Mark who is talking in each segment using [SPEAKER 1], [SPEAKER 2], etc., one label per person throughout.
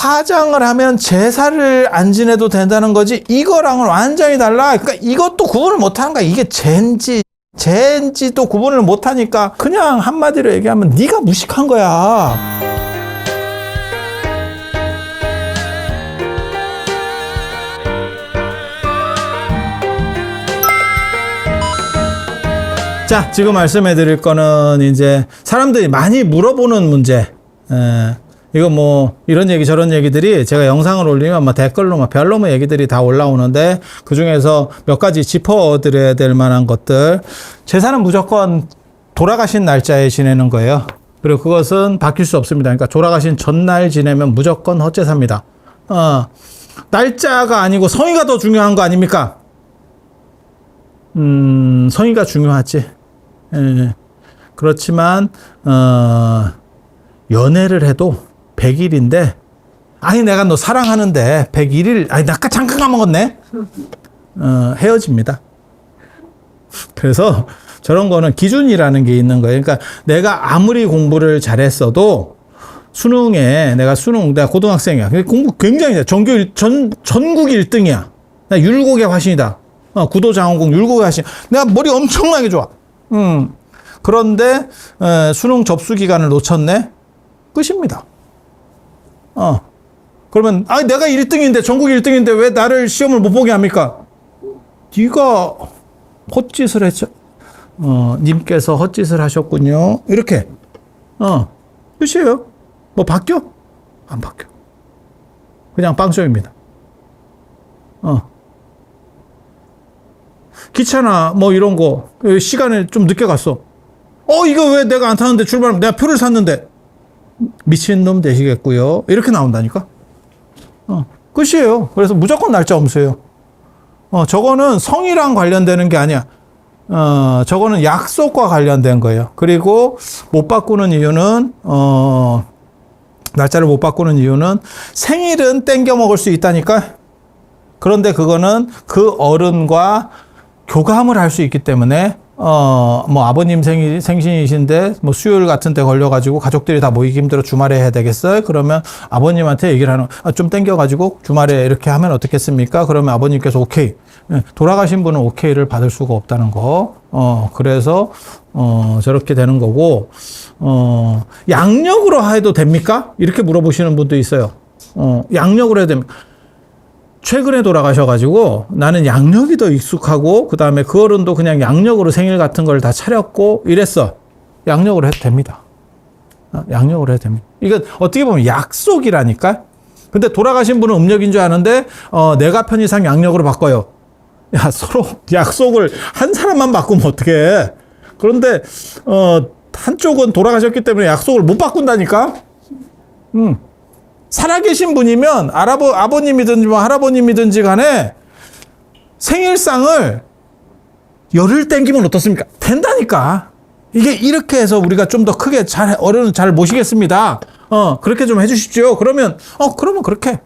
[SPEAKER 1] 화장을 하면 제사를 안 지내도 된다는 거지 이거랑은 완전히 달라. 그러니까 이것도 구분을 못하는 거야. 이게 쟤인지도 구분을 못하니까 그냥 한마디로 얘기하면 네가 무식한 거야. 자, 지금 말씀해 드릴 거는 이제 사람들이 많이 물어보는 문제. 이거 뭐 이런 얘기 저런 얘기들이 제가 영상을 올리면 뭐 댓글로 막 별로의 얘기들이 다 올라오는데 그 중에서 몇 가지 짚어드려야 될 만한 것들. 제사는 무조건 돌아가신 날짜에 지내는 거예요. 그리고 그것은 바뀔 수 없습니다. 그러니까 돌아가신 전날 지내면 무조건 헛제사입니다. 날짜가 아니고 성의가 더 중요한 거 아닙니까? 성의가 중요하지. 그렇지만 연애를 해도 100일인데 아니 내가 너 사랑하는데 101일 아니 나 아까 잠깐 까먹었네. 헤어집니다. 그래서 저런 거는 기준이라는 게 있는 거예요. 그러니까 내가 아무리 공부를 잘했어도 수능에 내가 고등학생이야. 공부 굉장히 잘. 전국 1등이야. 나 율곡의 화신이다. 구도장원공 율곡의 화신. 내가 머리 엄청나게 좋아. 그런데 수능 접수 기간을 놓쳤네. 끝입니다. 그러면 내가 1등인데 전국 1등인데 왜 나를 시험을 못 보게 합니까? 네가 헛짓을 했죠. 님께서 헛짓을 하셨군요. 이렇게 끝이에요. 뭐 바뀌어? 안 바뀌어. 그냥 빵점입니다. 기차나 뭐 이런 거 시간을 좀 늦게 갔어. 이거 왜 내가 안 타는데 출발하면 내가 표를 샀는데 미친놈 되시겠고요. 이렇게 나온다니까. 끝이에요. 그래서 무조건 날짜 엄수예요. 저거는 성이랑 관련되는 게 아니야. 저거는 약속과 관련된 거예요. 그리고 못 바꾸는 이유는 날짜를 못 바꾸는 이유는 생일은 땡겨 먹을 수 있다니까. 그런데 그거는 그 어른과 교감을 할 수 있기 때문에 뭐 아버님 생신이신데 뭐 수요일 같은 데 걸려가지고 가족들이 다 모이기 힘들어 주말에 해야 되겠어요? 그러면 아버님한테 얘기를 하는 좀 땡겨가지고 주말에 이렇게 하면 어떻겠습니까? 그러면 아버님께서 오케이. 돌아가신 분은 오케이를 받을 수가 없다는 거. 그래서 저렇게 되는 거고 양력으로 해도 됩니까? 이렇게 물어보시는 분도 있어요. 양력으로 해도 됩니까? 최근에 돌아가셔가지고 나는 양력이 더 익숙하고 그 다음에 그 어른도 그냥 양력으로 생일 같은 걸 다 차렸고 이랬어. 양력으로 해도 됩니다. 양력으로 해도 됩니다. 이건 어떻게 보면 약속이라니까. 근데 돌아가신 분은 음력인 줄 아는데 내가 편의상 양력으로 바꿔요. 야, 서로 약속을 한 사람만 바꾸면 어떡해. 그런데 한쪽은 돌아가셨기 때문에 약속을 못 바꾼다니까. 살아계신 분이면 아버님이든지 뭐 할아버님이든지 간에 생일상을 열흘 땡기면 어떻습니까? 된다니까. 이게 이렇게 해서 우리가 좀 더 크게 어른은 잘 모시겠습니다. 그렇게 좀 해주십시오. 그러면 그렇게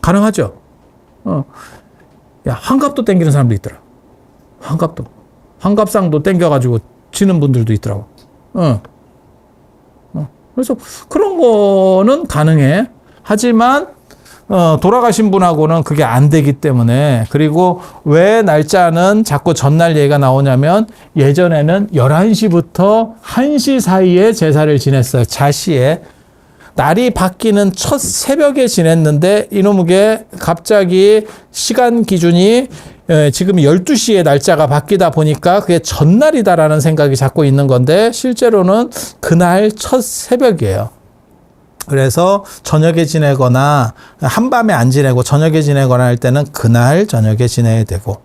[SPEAKER 1] 가능하죠. 야, 환갑도 땡기는 사람도 있더라. 환갑상도 땡겨가지고 치는 분들도 있더라고. 그래서 그런 거는 가능해. 하지만 돌아가신 분하고는 그게 안 되기 때문에. 그리고 왜 날짜는 자꾸 전날 얘기가 나오냐면 예전에는 11시부터 1시 사이에 제사를 지냈어요. 자시에. 날이 바뀌는 첫 새벽에 지냈는데 이놈에게 갑자기 시간 기준이 지금 12시에 날짜가 바뀌다 보니까 그게 전날이다라는 생각이 자꾸 있는 건데 실제로는 그날 첫 새벽이에요. 그래서 저녁에 지내거나 한밤에 안 지내고 저녁에 지내거나 할 때는 그날 저녁에 지내야 되고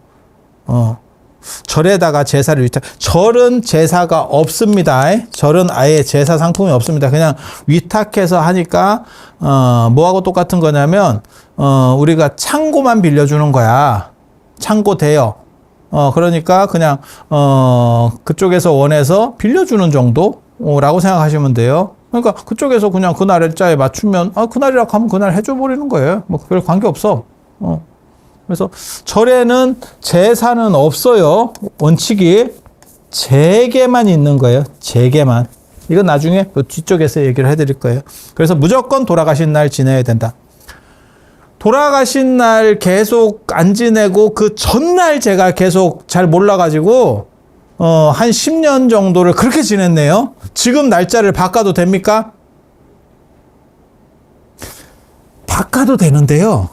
[SPEAKER 1] 절에다가 제사를 절은 제사가 없습니다. 절은 아예 제사 상품이 없습니다. 그냥 위탁해서 하니까 뭐하고 똑같은 거냐면 우리가 창고만 빌려주는 거야. 창고 대여. 그러니까 그냥 그쪽에서 원해서 빌려주는 정도라고 생각하시면 돼요. 그러니까 그쪽에서 그냥 그 날짜에 맞추면 그날이라고 하면 그날 해줘 버리는 거예요. 뭐 별 관계 없어. 그래서 절에는 제사는 없어요. 원칙이 제게만 있는 거예요. 제게만. 이건 나중에 그 뒤쪽에서 얘기를 해드릴 거예요. 그래서 무조건 돌아가신 날 지내야 된다. 돌아가신 날 계속 안 지내고 그 전날 제가 계속 잘 몰라가지고 한 10년 정도를 그렇게 지냈네요. 지금 날짜를 바꿔도 됩니까? 바꿔도 되는데요.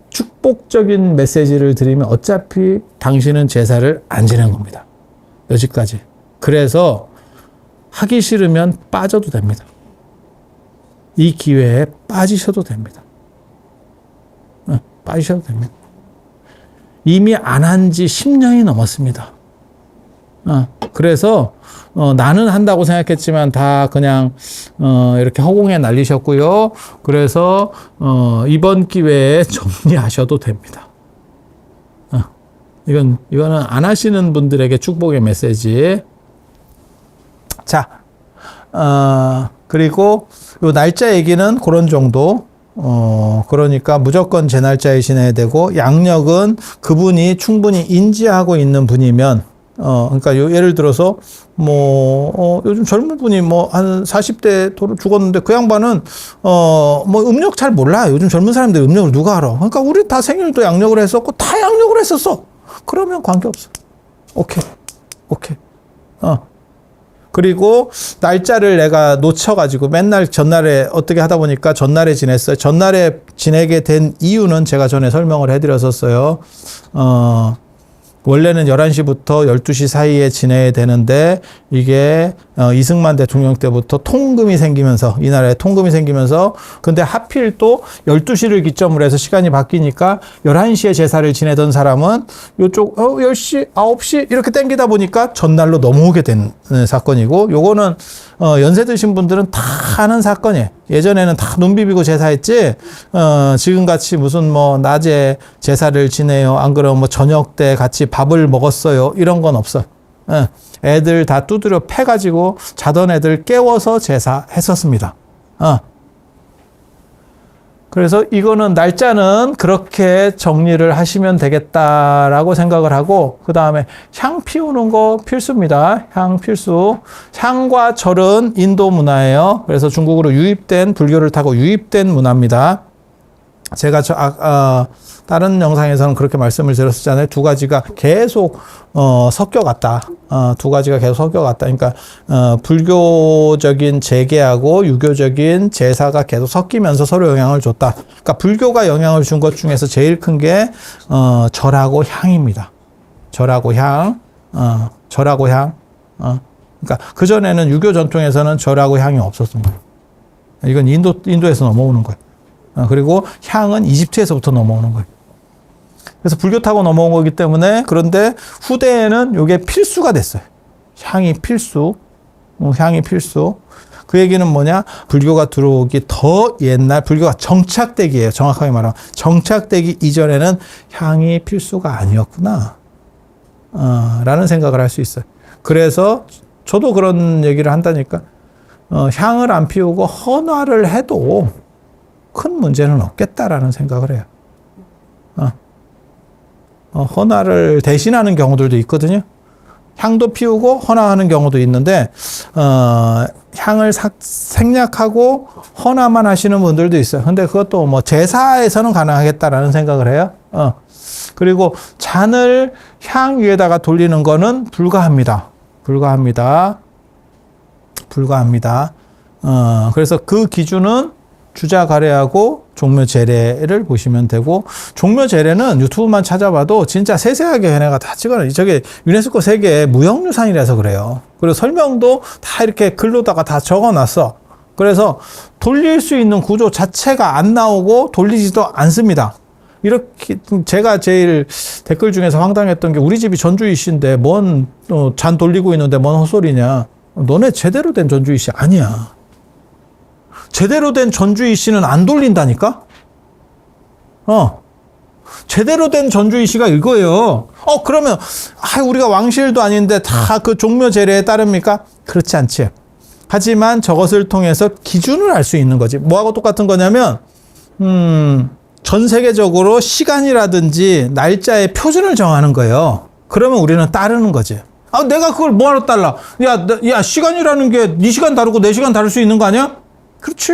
[SPEAKER 1] 축복적인 메시지를 드리면 어차피 당신은 제사를 안 지낸 겁니다. 여기까지. 그래서 하기 싫으면 빠져도 됩니다. 이 기회에 빠지셔도 됩니다. 빠지셔도 됩니다. 이미 안 한 지 10년이 넘었습니다. 그래서 나는 한다고 생각했지만 다 그냥 이렇게 허공에 날리셨고요. 그래서 이번 기회에 정리하셔도 됩니다. 이거는 안 하시는 분들에게 축복의 메시지. 자, 그리고 요 날짜 얘기는 그런 정도. 그러니까 무조건 제 날짜에 지내야 되고, 양력은 그분이 충분히 인지하고 있는 분이면, 그러니까 예를 들어서, 요즘 젊은 분이 한 40대 죽었는데 그 양반은, 음력 잘 몰라. 요즘 젊은 사람들 음력을 누가 알아. 그러니까 우리 다 생일도 양력을 했었고, 다 양력을 했었어. 그러면 관계없어. 오케이. 그리고 날짜를 내가 놓쳐가지고 맨날 전날에 어떻게 하다 보니까 전날에 지냈어요. 전날에 지내게 된 이유는 제가 전에 설명을 해드렸었어요. 원래는 11시부터 12시 사이에 지내야 되는데 이게 이승만 대통령 때부터 통금이 생기면서 이 나라에 통금이 생기면서 근데 하필 또 12시를 기점으로 해서 시간이 바뀌니까 11시에 제사를 지내던 사람은 요쪽 10시, 9시 이렇게 땡기다 보니까 전날로 넘어오게 된 사건이고 요거는 연세 드신 분들은 다 아는 사건이에요. 예전에는 다 눈 비비고 제사했지 지금같이 무슨 낮에 제사를 지내요. 안 그러면 저녁 때 같이 밥을 먹었어요. 이런 건 없어. 애들 다 두드려 패가지고 자던 애들 깨워서 제사했었습니다. 그래서 이거는 날짜는 그렇게 정리를 하시면 되겠다라고 생각을 하고 그 다음에 향 피우는 거 필수입니다. 향 필수. 향과 절은 인도 문화예요. 그래서 중국으로 유입된 불교를 타고 유입된 문화입니다. 제가 다른 영상에서는 그렇게 말씀을 드렸었잖아요. 두 가지가 계속 섞여갔다. 두 가지가 계속 섞여갔다. 그러니까 불교적인 재계하고 유교적인 제사가 계속 섞이면서 서로 영향을 줬다. 그러니까 불교가 영향을 준 것 중에서 제일 큰 게 절하고 향입니다. 절하고 향. 그러니까 그 전에는 유교 전통에서는 절하고 향이 없었습니다. 이건 인도에서 넘어오는 거예요. 그리고 향은 이집트에서부터 넘어오는 거예요. 그래서 불교 타고 넘어온 거기 때문에 그런데 후대에는 이게 필수가 됐어요. 향이 필수. 그 얘기는 뭐냐? 불교가 들어오기 더 옛날 불교가 정착되기예요. 정확하게 말하면 정착되기 이전에는 향이 필수가 아니었구나. 라는 생각을 할 수 있어요. 그래서 저도 그런 얘기를 한다니까. 향을 안 피우고 헌화를 해도 큰 문제는 없겠다라는 생각을 해요. 헌화를 대신하는 경우들도 있거든요. 향도 피우고 헌화하는 경우도 있는데 향을 생략하고 헌화만 하시는 분들도 있어요. 근데 그것도 제사에서는 가능하겠다라는 생각을 해요. 그리고 잔을 향 위에다가 돌리는 거는 불가합니다. 그래서 그 기준은 주자가래하고 종묘제례를 보시면 되고 종묘제례는 유튜브만 찾아봐도 진짜 세세하게 얘네가 다 찍어놔요. 저게 유네스코 세계 무형유산이라서 그래요. 그리고 설명도 다 이렇게 글로다가 다 적어놨어. 그래서 돌릴 수 있는 구조 자체가 안 나오고 돌리지도 않습니다. 이렇게 제가 제일 댓글 중에서 황당했던 게 우리 집이 전주이시인데 뭔 잔 돌리고 있는데 뭔 헛소리냐. 너네 제대로 된 전주이시 아니야. 제대로 된 전주이시는 안 돌린다니까? 제대로 된 전주이시가 이거예요. 그러면, 우리가 왕실도 아닌데 다 그 종묘 제례에 따릅니까? 그렇지 않지. 하지만 저것을 통해서 기준을 알 수 있는 거지. 뭐하고 똑같은 거냐면, 전 세계적으로 시간이라든지 날짜의 표준을 정하는 거예요. 그러면 우리는 따르는 거지. 아, 내가 그걸 뭐하러 달라? 야, 시간이라는 게 네 시간 다르고 내 시간 다를 수 있는 거 아니야? 그렇지.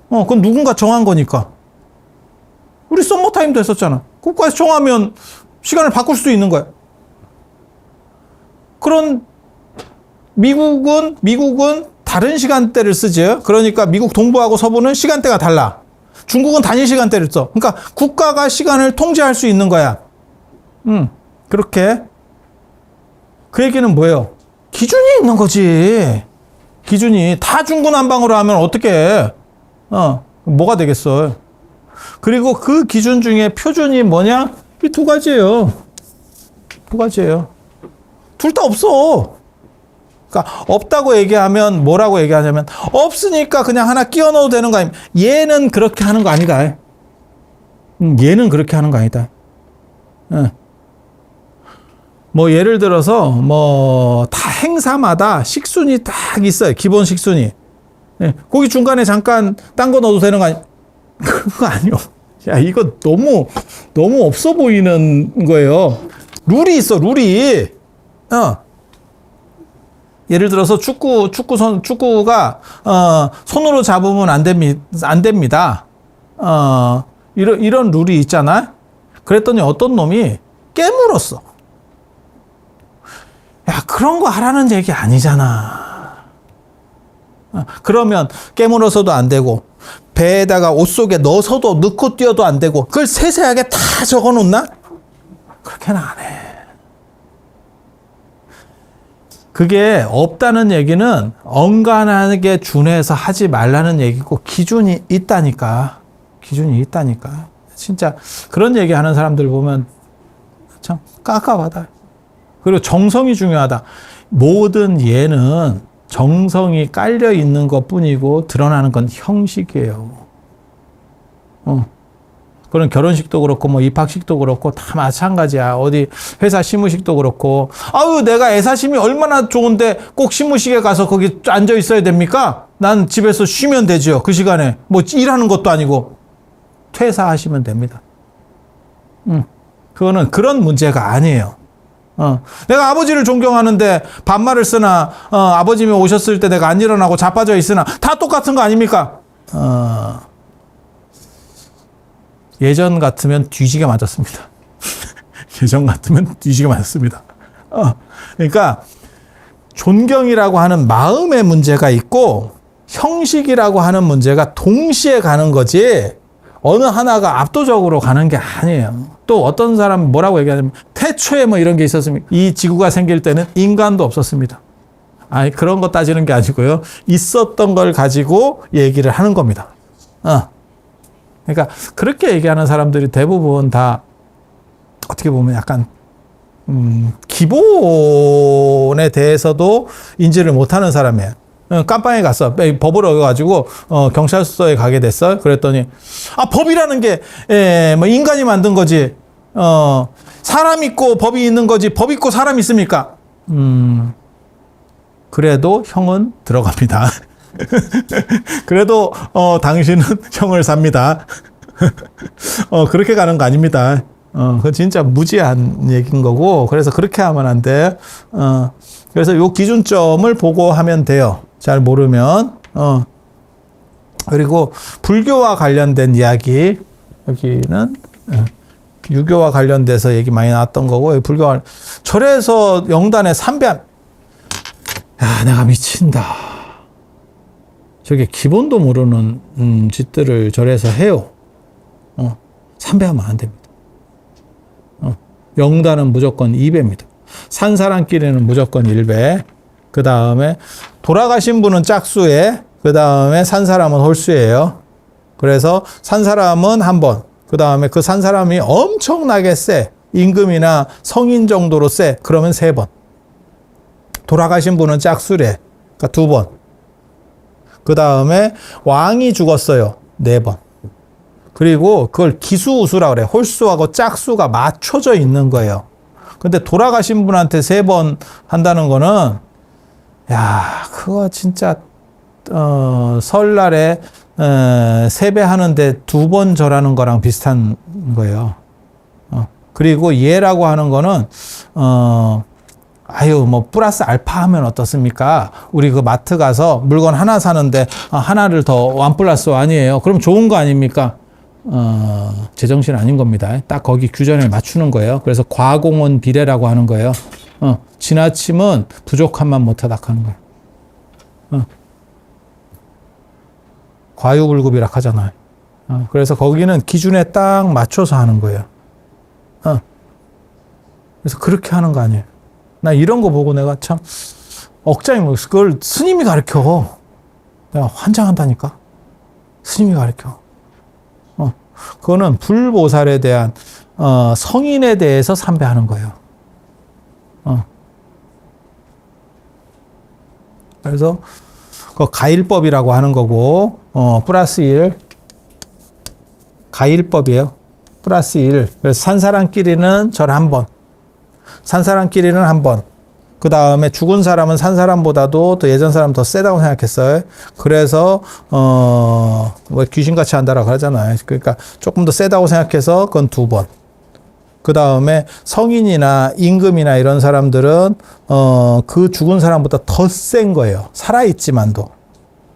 [SPEAKER 1] 그건 누군가 정한 거니까. 우리 썸머타임도 했었잖아. 국가에서 정하면 시간을 바꿀 수도 있는 거야. 그런 미국은 다른 시간대를 쓰지. 그러니까 미국 동부하고 서부는 시간대가 달라. 중국은 단위 시간대를 써. 그러니까 국가가 시간을 통제할 수 있는 거야. 그렇게. 그 얘기는 뭐예요? 기준이 있는 거지. 기준이. 다 중구난방으로 하면 어떻게 해? 뭐가 되겠어. 그리고 그 기준 중에 표준이 뭐냐? 이 두 가지예요. 두 가지예요. 둘 다 없어. 그러니까 없다고 얘기하면 뭐라고 얘기하냐면 없으니까 그냥 하나 끼워 넣어도 되는 거 아니면 얘는 그렇게 하는 거 아니다. 얘는 그렇게 하는 거 아니다. 뭐 예를 들어서 뭐 다 행사마다 식순이 딱 있어요. 기본 식순이. 거기 중간에 잠깐 딴 거 넣어도 되는 거 아니? 그거 아니요. 야, 이거 너무 없어 보이는 거예요. 룰이 있어, 룰이. 예를 들어서 축구가 손으로 잡으면 안 됩니다. 이런 룰이 있잖아. 그랬더니 어떤 놈이 깨물었어. 야, 그런 거 하라는 얘기 아니잖아. 그러면 깨물어서도 안 되고 배에다가 옷 속에 넣어서도 넣고 뛰어도 안 되고 그걸 세세하게 다 적어 놓나? 그렇게는 안 해. 그게 없다는 얘기는 언간하게 준해서 하지 말라는 얘기고 기준이 있다니까. 기준이 있다니까. 진짜 그런 얘기 하는 사람들 보면 참 깝깝하다. 그리고 정성이 중요하다. 모든 예는 정성이 깔려 있는 것 뿐이고 드러나는 건 형식이에요. 그런 결혼식도 그렇고 뭐 입학식도 그렇고 다 마찬가지야. 어디 회사 시무식도 그렇고. 아유, 내가 애사심이 얼마나 좋은데 꼭 시무식에 가서 거기 앉아 있어야 됩니까? 난 집에서 쉬면 되죠. 그 시간에 뭐 일하는 것도 아니고 퇴사하시면 됩니다. 그거는 그런 문제가 아니에요. 내가 아버지를 존경하는데 반말을 쓰나, 아버님이 오셨을 때 내가 안 일어나고 자빠져 있으나, 다 똑같은 거 아닙니까? 예전 같으면 뒤지게 맞았습니다. 예전 같으면 뒤지게 맞았습니다. 그러니까, 존경이라고 하는 마음의 문제가 있고, 형식이라고 하는 문제가 동시에 가는 거지, 어느 하나가 압도적으로 가는 게 아니에요. 또 어떤 사람 뭐라고 얘기하냐면 태초에 뭐 이런 게 있었습니까? 이 지구가 생길 때는 인간도 없었습니다. 아니, 그런 거 따지는 게 아니고요. 있었던 걸 가지고 얘기를 하는 겁니다. 그러니까 그렇게 얘기하는 사람들이 대부분 다 어떻게 보면 약간 기본에 대해서도 인지를 못하는 사람이에요. 깜빵에 갔어. 법을 어겨가지고 경찰서에 가게 됐어. 그랬더니 법이라는 게 뭐 인간이 만든 거지. 사람 있고 법이 있는 거지. 법 있고 사람 있습니까? 그래도 형은 들어갑니다. 그래도 당신은 형을 삽니다. 그렇게 가는 거 아닙니다. 그건 진짜 무지한 얘기인 거고. 그래서 그렇게 하면 안 돼. 그래서 요 기준점을 보고 하면 돼요. 잘 모르면. 그리고 불교와 관련된 이야기, 여기는 유교와 관련돼서 얘기 많이 나왔던 거고, 불교와 절에서 영단에 삼배함. 야, 내가 미친다. 저게 기본도 모르는 짓들을 절에서 해요. 삼배하면 안 됩니다. 영단은 무조건 2배입니다. 산 사람끼리는 무조건 1배. 그 다음에 돌아가신 분은 짝수에, 그 다음에 산 사람은 홀수예요. 그래서 산 사람은 한 번, 그 다음에 그 산 사람이 엄청나게 세, 임금이나 성인 정도로 세, 그러면 3번. 돌아가신 분은 짝수래, 그러니까 2번. 그 다음에 왕이 죽었어요, 4번. 그리고 그걸 기수우수라고 그래. 홀수하고 짝수가 맞춰져 있는 거예요. 근데 돌아가신 분한테 3번 한다는 거는, 야, 그거 진짜 설날에 세배하는데 2번 절하는 거랑 비슷한 거예요. 그리고 예라고 하는 거는 아유, 뭐, 플러스 알파 하면 어떻습니까? 우리 그 마트 가서 물건 하나 사는데, 하나를 더 원 플러스 원이에요. 그럼 좋은 거 아닙니까? 제정신 아닌 겁니다. 딱 거기 규정에 맞추는 거예요. 그래서 과공원 비례라고 하는 거예요. 지나침은 부족함만 못하다 하는 거예요. 과유불급이라 하잖아요. 그래서 거기는 기준에 딱 맞춰서 하는 거예요. 그래서 그렇게 하는 거 아니에요. 나 이런 거 보고 내가 참 억장이 뭐 그걸 스님이 가르쳐. 내가 환장한다니까. 스님이 가르쳐. 그거는 불보살에 대한 성인에 대해서 삼배하는 거예요. 그래서 그 가일법이라고 하는 거고 플러스 1 가일법이에요. 플러스 1. 그래서 산 사람끼리는 절 한 번. 산 사람끼리는 한 번. 그 다음에 죽은 사람은 산 사람보다도 또 예전 사람 더 세다고 생각했어요. 그래서 뭐 귀신같이 한다라고 하잖아요. 그러니까 조금 더 세다고 생각해서 그건 2번. 그 다음에 성인이나 임금이나 이런 사람들은 그 죽은 사람보다 더 센 거예요. 살아있지만도.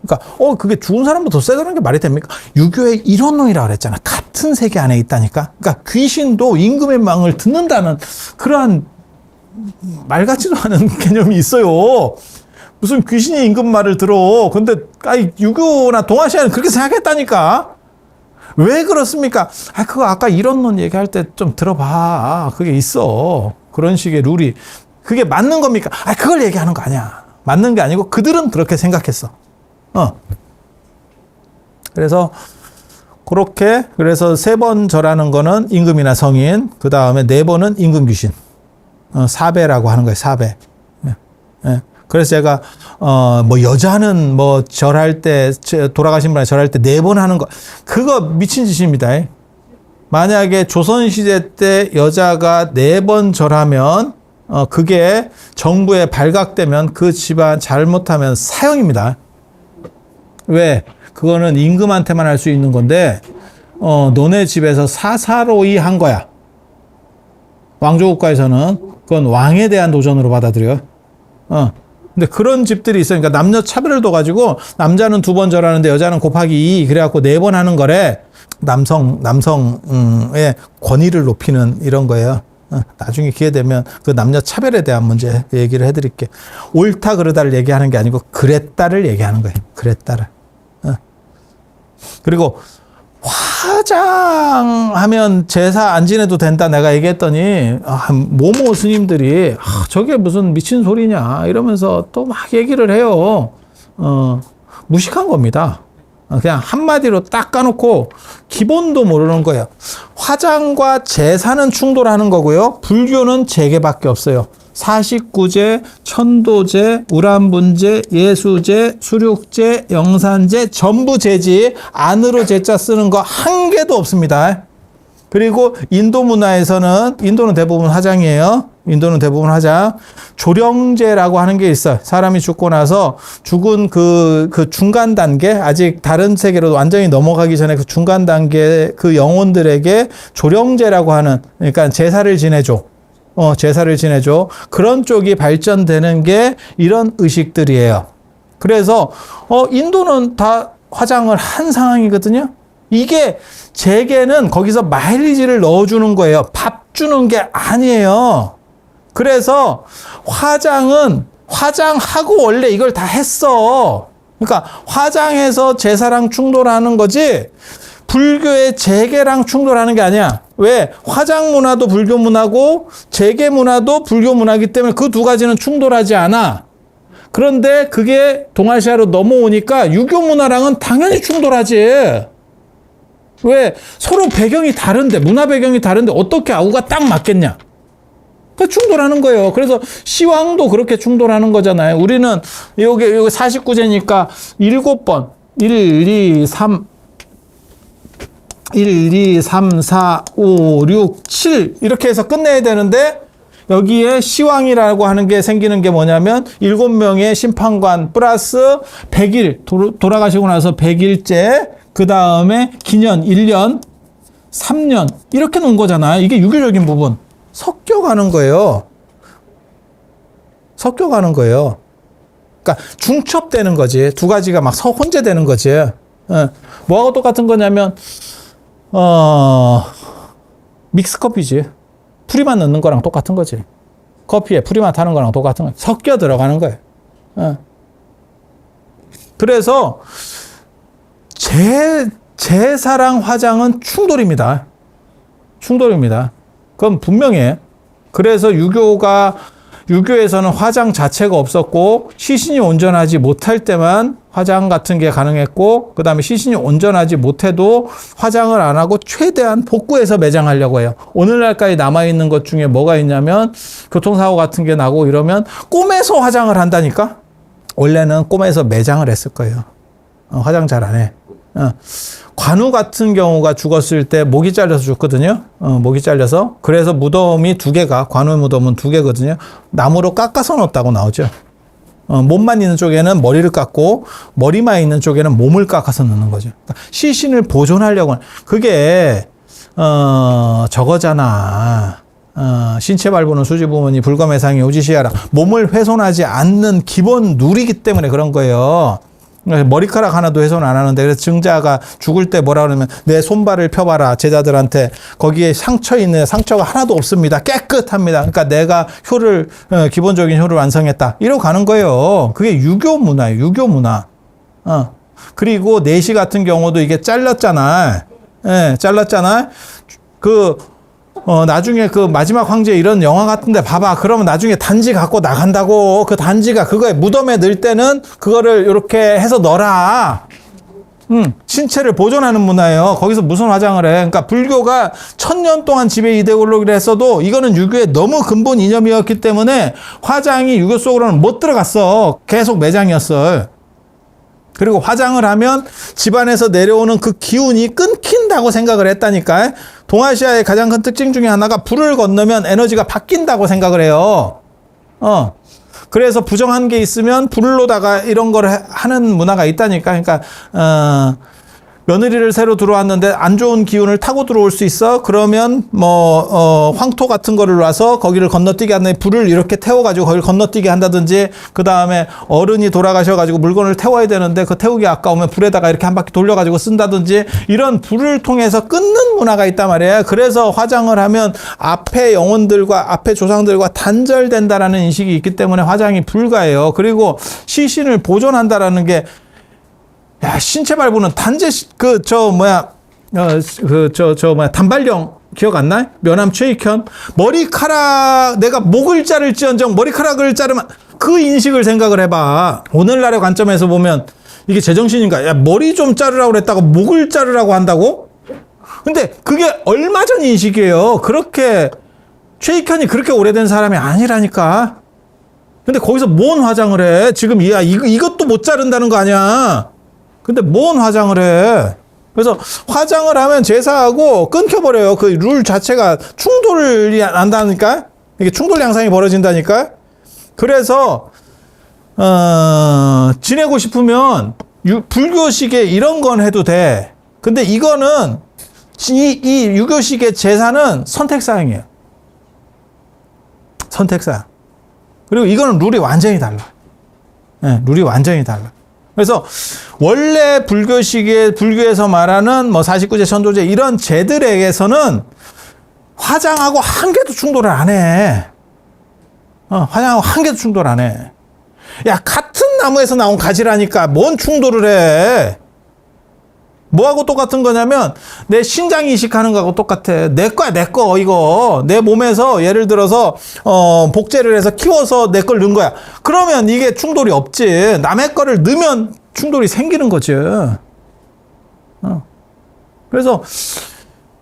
[SPEAKER 1] 그러니까 그게 죽은 사람보다 더 세다는 게 말이 됩니까? 유교의 일원론이라고 그랬잖아. 같은 세계 안에 있다니까. 그러니까 귀신도 임금의 망을 듣는다는 그러한 말 같지도 않은 개념이 있어요. 무슨 귀신이 임금 말을 들어. 근데 유교나 동아시아는 그렇게 생각했다니까. 왜 그렇습니까? 그거 아까 이론론 얘기할 때 좀 들어봐. 그게 있어. 그런 식의 룰이. 그게 맞는 겁니까? 그걸 얘기하는 거 아니야. 맞는 게 아니고 그들은 그렇게 생각했어. 그래서 그렇게 그래서 3번 절하는 거는 임금이나 성인, 그 다음에 4번은 임금 귀신. 4배라고 하는 거예요. 4배. 예. 그래서 제가 뭐 여자는 뭐 절할 때 돌아가신 분한테 절할 때 4번 하는 거 그거 미친 짓입니다. 만약에 조선시대 때 여자가 4번 절하면 그게 정부에 발각되면 그 집안 잘못하면 사형입니다. 왜? 그거는 임금한테만 할 수 있는 건데 너네 집에서 사사로이 한 거야. 왕조국가에서는 그건 왕에 대한 도전으로 받아들여요. 근데 그런 집들이 있어요. 그러니까 남녀 차별을 둬가지고 남자는 2번 절하는데 여자는 곱하기 2 그래갖고 4번 하는 거래. 남성의 권위를 높이는 이런 거예요. 나중에 기회 되면 그 남녀 차별에 대한 문제 얘기를 해드릴게. 옳다 그르다를 얘기하는 게 아니고 그랬다를 얘기하는 거예요. 그랬다를. 그리고 화장하면 제사 안 지내도 된다 내가 얘기했더니 모모 스님들이 저게 무슨 미친 소리냐 이러면서 또 막 얘기를 해요. 무식한 겁니다. 그냥 한마디로 딱 까놓고 기본도 모르는 거예요. 화장과 제사는 충돌하는 거고요. 불교는 제개밖에 없어요. 49제, 천도제, 우람분제, 예수제, 수륙제, 영산제 전부 제지 안으로 제자 쓰는 거 한 개도 없습니다. 그리고 인도 문화에서는 인도는 대부분 화장이에요. 인도는 대부분 화장. 조령제라고 하는 게 있어요. 사람이 죽고 나서 죽은 그 중간 단계 아직 다른 세계로 완전히 넘어가기 전에 그 중간 단계 그 영혼들에게 조령제라고 하는 그러니까 제사를 지내줘. 제사를 지내줘. 그런 쪽이 발전되는 게 이런 의식들이에요. 그래서 인도는 다 화장을 한 상황이거든요. 이게 제게는 거기서 마일리지를 넣어주는 거예요. 밥 주는 게 아니에요. 그래서 화장하고 원래 이걸 다 했어. 그러니까 화장해서 제사랑 충돌하는 거지 불교의 제계랑 충돌하는 게 아니야. 왜? 화장 문화도 불교 문화고 제계 문화도 불교 문화이기 때문에 그 2가지는 충돌하지 않아. 그런데 그게 동아시아로 넘어오니까 유교 문화랑은 당연히 충돌하지. 왜? 서로 배경이 다른데 문화 배경이 다른데 어떻게 아우가 딱 맞겠냐. 그 충돌하는 거예요. 그래서 시황도 그렇게 충돌하는 거잖아요. 우리는 여기 49제니까 7번 1, 2, 3 4, 5, 6, 7 이렇게 해서 끝내야 되는데 여기에 시황이라고 하는 게 생기는 게 뭐냐면 7명의 심판관 플러스 100일 돌아가시고 나서 100일째 그 다음에 기년 1년 3년 이렇게 놓은 거잖아요. 이게 유교적인 부분 섞여가는 거예요. 섞여가는 거예요. 그러니까 중첩되는 거지. 두 가지가 막 혼재되는 거지. 뭐하고 똑같은 거냐면 믹스커피지. 풀이만 넣는 거랑 똑같은 거지. 커피에 풀이만 타는 거랑 똑같은 거야. 섞여 들어가는 거예요. 그래서 제사랑 화장은 충돌입니다. 충돌입니다. 그건 분명해. 그래서 유교에서는 화장 자체가 없었고 시신이 온전하지 못할 때만 화장 같은 게 가능했고, 그 다음에 시신이 온전하지 못해도 화장을 안 하고 최대한 복구해서 매장하려고 해요. 오늘날까지 남아있는 것 중에 뭐가 있냐면 교통사고 같은 게 나고 이러면 꿈에서 화장을 한다니까? 원래는 꿈에서 매장을 했을 거예요. 화장 잘 안 해. 관우 같은 경우가 죽었을 때 목이 잘려서 죽거든요. 목이 잘려서. 그래서 무덤이 두 개가, 관우 무덤은 두 개거든요. 나무로 깎아서 넣었다고 나오죠. 몸만 있는 쪽에는 머리를 깎고 머리만 있는 쪽에는 몸을 깎아서 넣는 거죠. 그러니까 시신을 보존하려고. 그게 저거잖아. 신체 발부는 수지 부모니 불검해상이 오지시하라. 몸을 훼손하지 않는 기본 룰이기 때문에 그런 거예요. 머리카락 하나도 훼손 안 하는데, 그래서 증자가 죽을 때 뭐라 그러면 내 손발을 펴봐라 제자들한테. 거기에 상처가 하나도 없습니다. 깨끗합니다. 그러니까 내가 기본적인 효를 완성했다 이러고 가는 거예요. 그게 유교 문화예요. 유교 문화. 그리고 내시 같은 경우도 이게 잘랐잖아. 잘랐잖아. 나중에 그 마지막 황제 이런 영화 같은데 봐봐. 그러면 나중에 단지 갖고 나간다고. 그 단지가 그거에 무덤에 넣을 때는 그거를 이렇게 해서 넣어라. 신체를 보존하는 문화예요. 거기서 무슨 화장을 해. 그러니까 불교가 1000년 동안 지배 이데올로기를 했어도 이거는 유교의 너무 근본 이념이었기 때문에 화장이 유교 속으로는 못 들어갔어. 계속 매장이었어. 그리고 화장을 하면 집안에서 내려오는 그 기운이 끊긴다고 생각을 했다니까. 동아시아의 가장 큰 특징 중에 하나가 불을 건너면 에너지가 바뀐다고 생각을 해요. 그래서 부정한 게 있으면 불로다가 이런 걸 하는 문화가 있다니까. 그러니까 며느리를 새로 들어왔는데 안 좋은 기운을 타고 들어올 수 있어. 그러면 황토 같은 거를 놔서 거기를 건너뛰게 하는데 불을 이렇게 태워가지고 거기를 건너뛰게 한다든지, 그 다음에 어른이 돌아가셔가지고 물건을 태워야 되는데 그 태우기 아까우면 불에다가 이렇게 한 바퀴 돌려가지고 쓴다든지, 이런 불을 통해서 끊는 문화가 있단 말이에요. 그래서 화장을 하면 앞에 영혼들과 앞에 조상들과 단절된다라는 인식이 있기 때문에 화장이 불가해요. 그리고 시신을 보존한다라는 게, 야, 신체 발부는 단발령 기억 안 나요? 면암 최익현. 머리카락, 내가 목을 자를지언정 머리카락을 자르면, 그 인식을 생각을 해봐. 오늘날의 관점에서 보면 이게 제정신인가? 야, 머리 좀 자르라고 그랬다가 목을 자르라고 한다고? 근데 그게 얼마 전 인식이에요. 그렇게, 최익현이 그렇게 오래된 사람이 아니라니까. 근데 거기서 뭔 화장을 해? 지금, 이것도 못 자른다는 거 아니야? 근데 뭔 화장을 해? 그래서 화장을 하면 제사하고 끊겨버려요. 그 룰 자체가 충돌이 난다니까? 이게 충돌 양상이 벌어진다니까? 그래서, 지내고 싶으면 불교식에 이런 건 해도 돼. 근데 이거는, 이 유교식의 제사는 선택사항이에요. 선택사항. 그리고 이거는 룰이 완전히 달라. 룰이 완전히 달라. 그래서 원래 불교에서 말하는 49제, 천도제 이런 제들에게서는 화장하고 한 개도 충돌을 안 해. 화장하고 한 개도 충돌 안 해. 야, 같은 나무에서 나온 가지라니까 뭔 충돌을 해. 뭐하고 똑같은 거냐면 내 신장 이식하는 거하고 똑같아. 내 거야, 내 거. 이거 내 몸에서 예를 들어서 복제를 해서 키워서 내 걸 넣은 거야. 그러면 이게 충돌이 없지. 남의 거를 넣으면 충돌이 생기는 거지. 그래서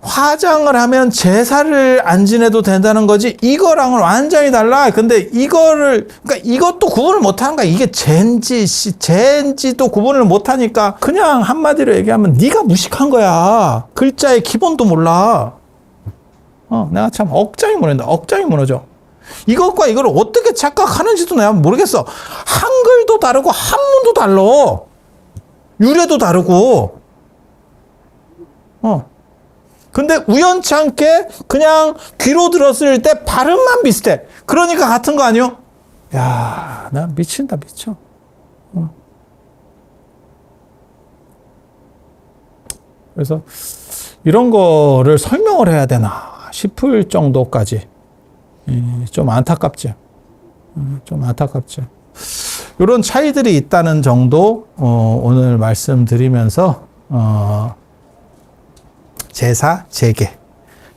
[SPEAKER 1] 화장을 하면 제사를 안 지내도 된다는 거지, 이거랑은 완전히 달라. 근데 그러니까 이것도 구분을 못 하는 거야. 이게 젠지도 구분을 못 하니까 그냥 한마디로 얘기하면 네가 무식한 거야. 글자의 기본도 몰라. 내가 참 억장이 무너진다. 억장이 무너져. 이것과 이걸 어떻게 착각하는지도 내가 모르겠어. 한글도 다르고 한문도 달라. 유래도 다르고. 근데 우연찮게 그냥 귀로 들었을 때 발음만 비슷해. 그러니까 같은 거 아니요? 야, 나 미친다, 미쳐. 그래서 이런 거를 설명을 해야 되나 싶을 정도까지 좀 안타깝죠. 좀 안타깝죠. 이런 차이들이 있다는 정도 오늘 말씀드리면서 제사, 제계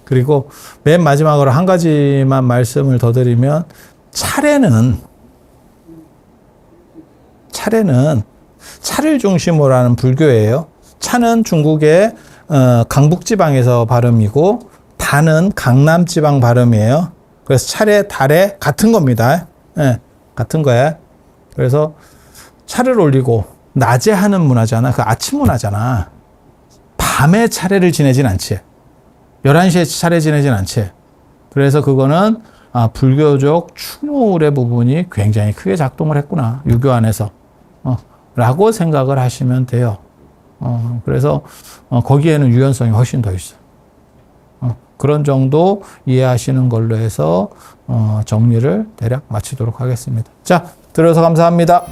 [SPEAKER 1] 그리고 맨 마지막으로 한 가지만 말씀을 더 드리면 차례는 차를 중심으로 하는 불교예요. 차는 중국의 강북지방에서 발음이고 다는 강남지방 발음이에요. 그래서 차례, 달에 같은 겁니다. 예, 같은 거야. 그래서 차를 올리고 낮에 하는 문화잖아. 그 아침 문화잖아. 밤에 차례를 지내진 않지. 11시에 차례 지내진 않지. 그래서 그거는 불교적 추모의 부분이 굉장히 크게 작동을 했구나. 유교 안에서. 라고 생각을 하시면 돼요. 그래서 거기에는 유연성이 훨씬 더 있어. 그런 정도 이해하시는 걸로 해서 정리를 대략 마치도록 하겠습니다. 자, 들어서 감사합니다.